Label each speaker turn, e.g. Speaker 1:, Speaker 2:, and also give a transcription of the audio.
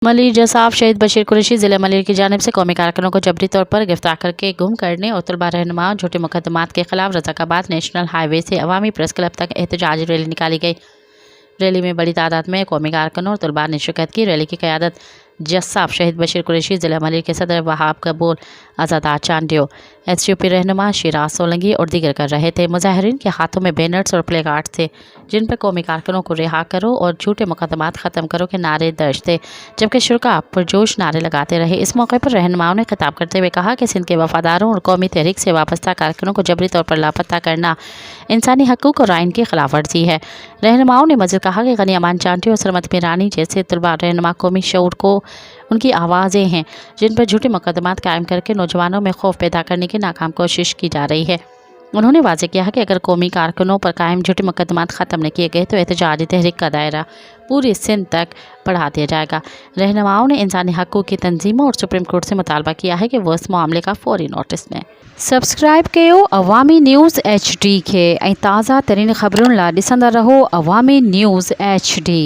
Speaker 1: मलिर जसाफ शहीद बशीर कुरैशी ज़िले मलिर की जानिब से कौमी कारकुनों को जबरी तौर पर गिरफ्तार करके गुम करने और तलबा रहनुमाओं झूठे मुकदमात के खिलाफ रज़ाकाबाद नेशनल हाईवे से अवामी प्रेस क्लब तक एहतजाजी रैली निकाली गई। रैली में बड़ी तादाद में कौमी कारकुनों और तलबा ने शिरकत की। रैली की क़यादत जसाफ शहीद बशीर कुरैशी ज़िला मलिर के सदर वहाब कबूल, आज़ादार चांडियो, SUP रहनुमा शिराज सोलंगी और दीगर कर रहे थे। मुजाहिरीन के हाथों में बैनर्स और प्ले कार्ड्स थे जिन पर कौमी कारकुनों को रिहा करो और झूठे मुकदमात ख़त्म करो के नारे दर्ज थे, जबकि शुरा पुरजोश नारे लगाते रहे। इस मौके पर रहनुमाओं ने खिताब करते हुए कहा कि सिंध के वफादारों और कौमी तहरीक से वाबस्ता कारकुनों को जबरी तौर पर लापता करना इंसानी हकूक़ और आइन की खिलाफ वर्जी है। रहनुमाओं ने मज़ीद कहा कि गनी अमान चांटी और सरमत मीरानी जैसे तलबा रहनुमा कौमी शऊर को उनकी आवाज़ें हैं जिन पर झूठे मुकदमात कायम करके नौजवानों में खौफ पैदा करने की नाकाम कोशिश की जा रही है। उन्होंने वाज़ेह किया कि अगर कौमी कारकुनों पर कायम झूठे मुकदमात ख़त्म न किए गए तो एहतजाजी तहरीक का दायरा पूरी सिंध तक बढ़ा दिया जाएगा। रहनुमाओं ने इंसानी हकूक़ की तंजीमों और सुप्रीम कोर्ट से मुतालबा किया है कि वह इस मामले का फौरी नोटिस लें। सब्सक्राइब कयो अवामी न्यूज़ HD के ताज़ा तरीन ख़बरुन ला ॾिसंदा रहो अवामी न्यूज़ HD।